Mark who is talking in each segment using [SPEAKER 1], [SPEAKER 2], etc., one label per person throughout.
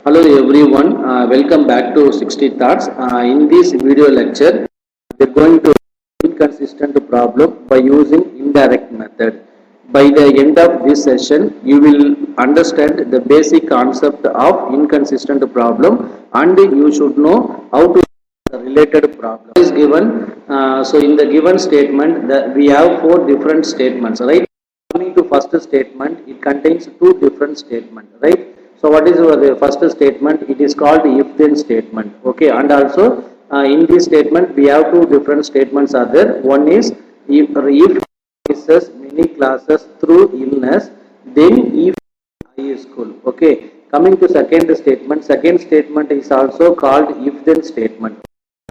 [SPEAKER 1] Hello everyone, welcome back to 60 Thoughts. In this video lecture, we are going to inconsistent problem by using indirect method. By the end of this session, you will understand the basic concept of inconsistent problem and you should know how to the related problem is given. So in the given statement, we have four different statements, right? Coming to first statement, it contains two different statements, right? So what is our first statement? It is called if-then statement. Okay, and also in this statement we have two different statements are there. One is if misses many classes through illness, then if I is school. Okay, coming to second statement. Second statement is also called if-then statement.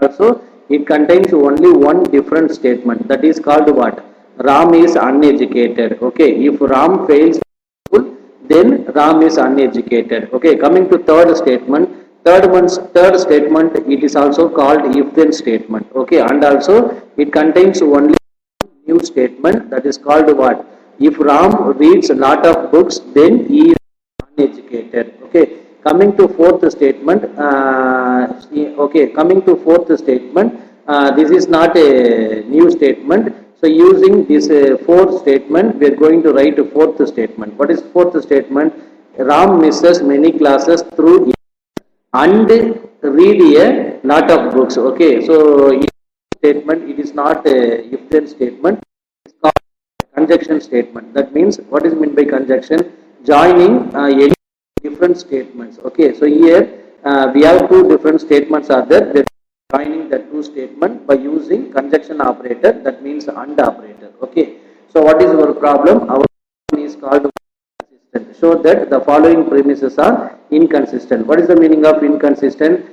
[SPEAKER 1] Also, it contains only one different statement, that is called what? Ram is uneducated. Okay, if Ram fails school, then Ram is uneducated. Okay, coming to third statement. Third statement, it is also called if-then statement. Okay, and also it contains only new statement, that is called what? If Ram reads a lot of books, then he is uneducated. Okay, coming to fourth statement. Coming to fourth statement. This is not a new statement. So using this fourth statement, we are going to write a fourth statement. What is fourth statement? Ram misses many classes through and read a lot of books. Okay, so in statement, it is not a if-then statement. It's called conjunction statement. That means, what is meant by conjunction? Joining any different statements. Okay, so here we have two different statements are there. We are joining the two statements by using conjunction operator. That means and operator. Okay, so what is our problem? Our problem is called inconsistent. Show that the following premises are inconsistent. What is the meaning of inconsistent?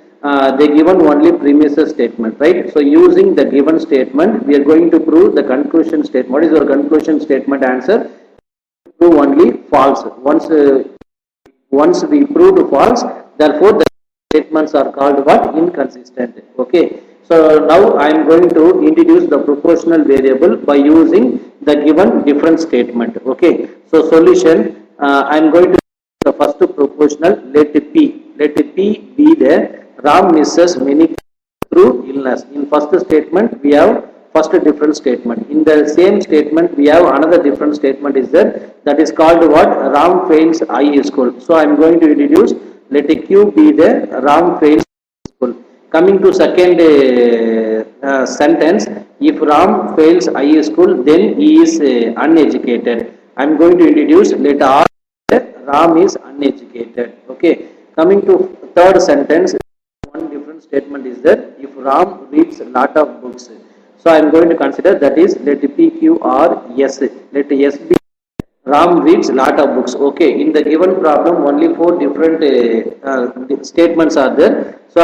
[SPEAKER 1] They given only premises statement, right? So using the given statement, we are going to prove the conclusion statement. What is our conclusion statement answer? Prove only false. Once we proved false, therefore the statements are called what? Inconsistent. Okay. So now I am going to introduce the proportional variable by using the given different statement. Okay. So solution, I am going to use the first proportional. Let P be the Ram misses many through illness. In first statement, we have first different statement. In the same statement, we have another different statement is there. That is called what? Ram fails I school. So I am going to introduce, let Q be the Ram fails school. Coming to second sentence, if Ram fails I school, then he is uneducated. I am going to introduce, let R Ram is uneducated. Okay. Coming to third sentence, one different statement is that if Ram reads a lot of books, so I am going to consider that is let P Q R S. Let S be Ram reads lot of books. Okay, in the given problem, only four different statements are there. So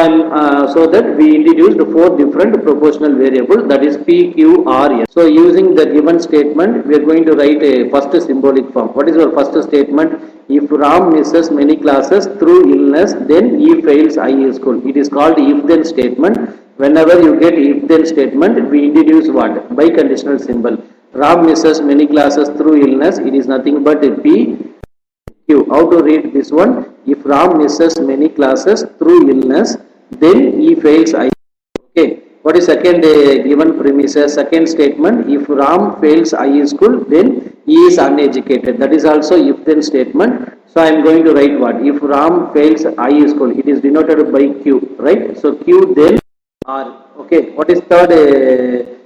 [SPEAKER 1] so that we introduced four different proportional variable, that is P, Q, R, S. So using the given statement, we are going to write a first symbolic form. What is our first statement? If Ram misses many classes through illness, then he fails I school. It is called if-then statement. Whenever you get if-then statement, we introduce what? By conditional symbol. Ram misses many classes through illness. It is nothing but P, Q. How to read this one? If Ram misses many classes through illness, then he fails I. Okay. What is second given premises? Second statement. If Ram fails I school, then he is uneducated. That is also if-then statement. So I am going to write what? If Ram fails I school, it is denoted by Q, right? So Q then R. Okay. What is third?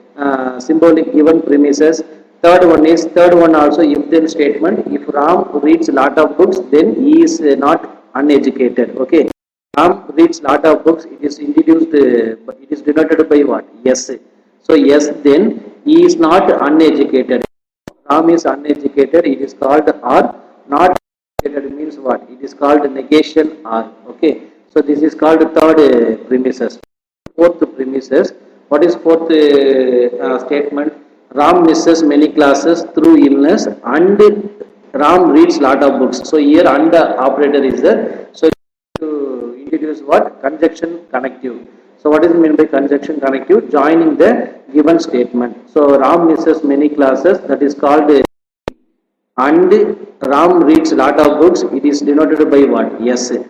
[SPEAKER 1] Symbolic given premises. Third one also if-then statement. If Ram reads lot of books, then he is not uneducated. Okay, Ram reads lot of books. It is introduced, but it is denoted by what? Yes. So yes, then he is not uneducated. Ram is uneducated. It is called R. Not educated means what? It is called negation R. Okay, so this is called third premises. Fourth premises. What is fourth statement? Ram misses many classes through illness and Ram reads lot of books. So here and operator is there. So to introduce what? Conjunction connective. So what is meant by conjunction connective? Joining the given statement. So Ram misses many classes, that is called and Ram reads lot of books. It is denoted by what? Yes. So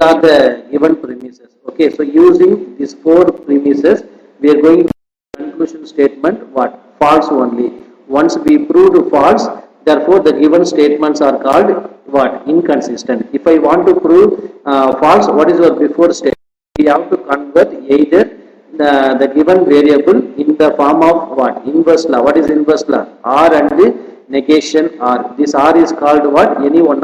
[SPEAKER 1] are the given premises. Okay, so using these four premises, we are going to conclusion statement what? False only. Once we proved false, therefore the given statements are called what? Inconsistent. If I want to prove false, what is our before statement? We have to convert either the given variable in the form of what? Inverse law. What is inverse law? R and the negation R. This R is called what? Any one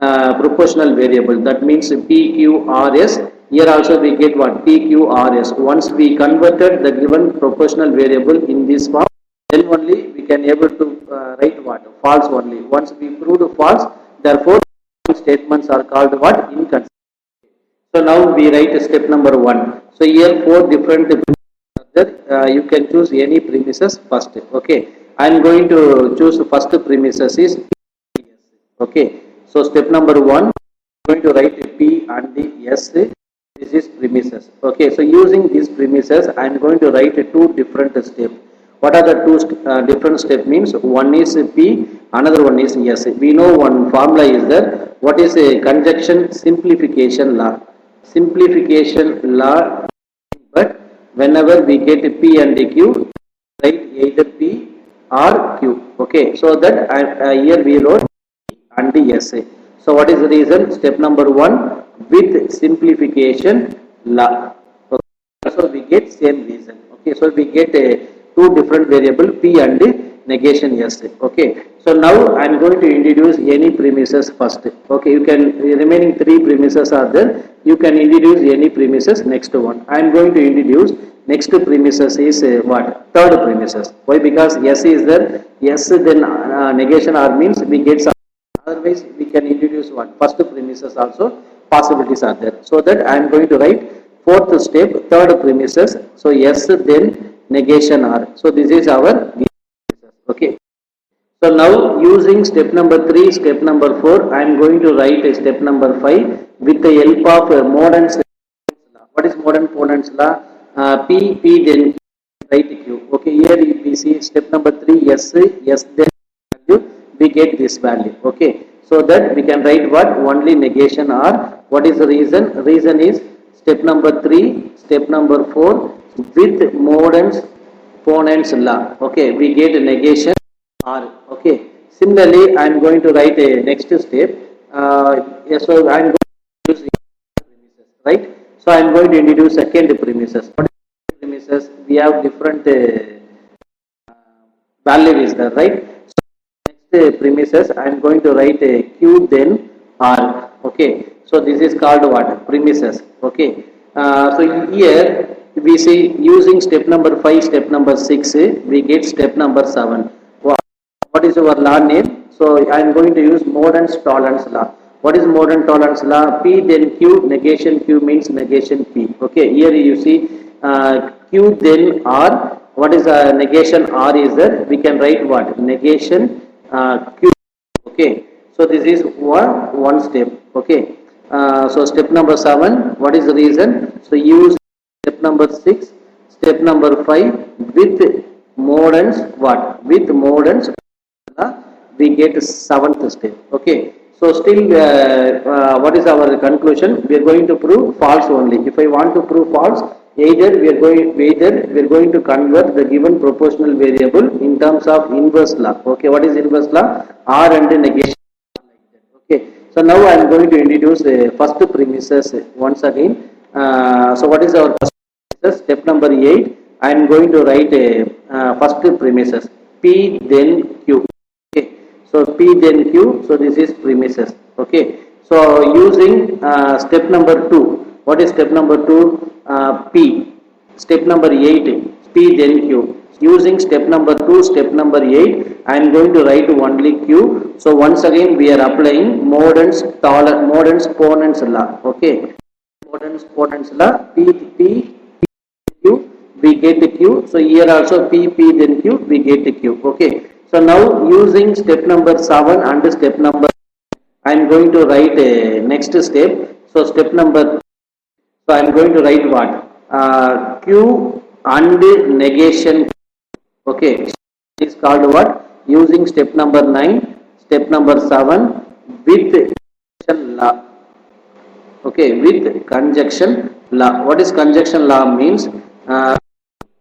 [SPEAKER 1] proportional variable. That means PQRS. Here also we get what? PQRS. Once we converted the given proportional variable in this form, then only we can able to write what? False only. Once we proved false, therefore statements are called what? Inconsistent. So now we write step number 1. So here four different you can choose any premises first. Okay, I am going to choose first premises is okay. So step number 1, I am going to write P and the S. This is premises. Okay, so using these premises, I am going to write two different steps. What are the two different steps means? One is P, another one is S. We know one formula is there. What is a conjunction simplification law? Simplification law, but whenever we get P and Q, write either P or Q. Okay, so that here we wrote P and the S. So what is the reason? Step number 1, with simplification law. Okay, so we get same reason. Okay, so we get two different variable P and negation S. Okay, so now I am going to introduce any premises first. Okay, you can, remaining three premises are there. You can introduce any premises next one. I am going to introduce next premises is what? Third premises. Why? Because S is there. S then negation R means we get some. Otherwise we can introduce what? First premises also possibilities are there. So that I am going to write fourth step, third premises. So S then negation R. So this is our premises. Okay. So now using step number 3, step number 4, I am going to write a step number 5 with the help of modern law. What is modern ponens law? P then write Q. Okay, here we see step number 3 S then value, we get this value. Okay, so that we can write what? Only negation R. What is the reason? Reason is step number 3, step number 4 with modern ponens law. Okay, we get negation R. Okay. Similarly, I am going to write a next step. Yes, so I am going to introduce premises, right? So I am going to introduce second premises. What is premises? We have different values there, right? So next premises, I am going to write a Q then R. Okay. So this is called what? Premises. Okay. So here we see using step number 5, step number 6, we get step number 7. What is our law name? So I am going to use Morden's tolerance law. What is Morden tolerance law? P then Q, negation Q means negation P. Okay, here you see Q then R. What is negation R is there? We can write what? Negation Q. Okay, so this is one step. Okay, so step number 7. What is the reason? So use step number 6, step number 5 with Morden's what? With Morden's we get seventh step. Okay, so still what is our conclusion? We are going to prove false only. If I want to prove false, either we are going to convert the given proportional variable in terms of inverse law. Okay, what is inverse law? R and negation. Okay, so now I am going to introduce first premises once again. So what is our first premises? Step number 8. I am going to write a first premises P then Q. Okay, so P then Q. So this is premises. Okay, so using step number 2. What is step number 2? P. Step number 8. P then Q. Using step number 2, step number 8, I am going to write only Q. So once again we are applying Morden's ponens law. Okay, Morden's ponens law. P Q, we get the Q. So here also P then Q, we get the Q. Okay, so now using step number 7 and step number, I am going to write a next step. So step number, so I am going to write what? Q and negation. Okay, it is called what? Using step number 9, step number 7 with negation law. okay, with conjunction law. What is conjunction law means?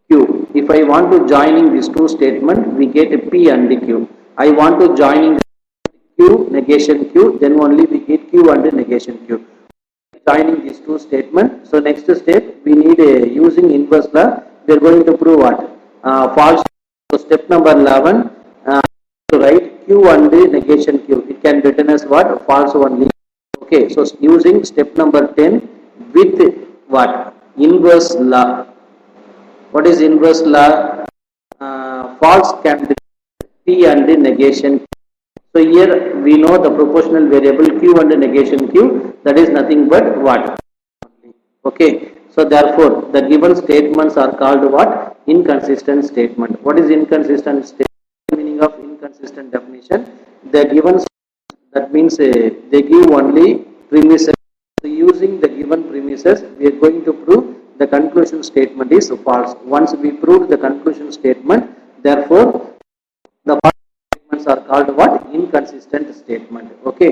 [SPEAKER 1] Q. If I want to joining these two statements, we get a P and the Q. I want to joining Q negation Q, then only we get Q and negation Q. Joining these two statements. So next step we need a using inverse law. We are going to prove what false. So step number 11. To write Q and the negation Q. It can be written as what false only. Okay. So using step number 10 with what inverse law. What is inverse law? False can be P and the negation. So here we know the proportional variable Q and the negation Q, that is nothing but what? Okay. So therefore the given statements are called what? Inconsistent statement. What is inconsistent statement? Meaning of inconsistent definition. The given, that means they give only premises. So using the given premises, we are going to prove the conclusion statement is false. Once we prove the conclusion statement, therefore the false statements are called what? Inconsistent statement. Okay.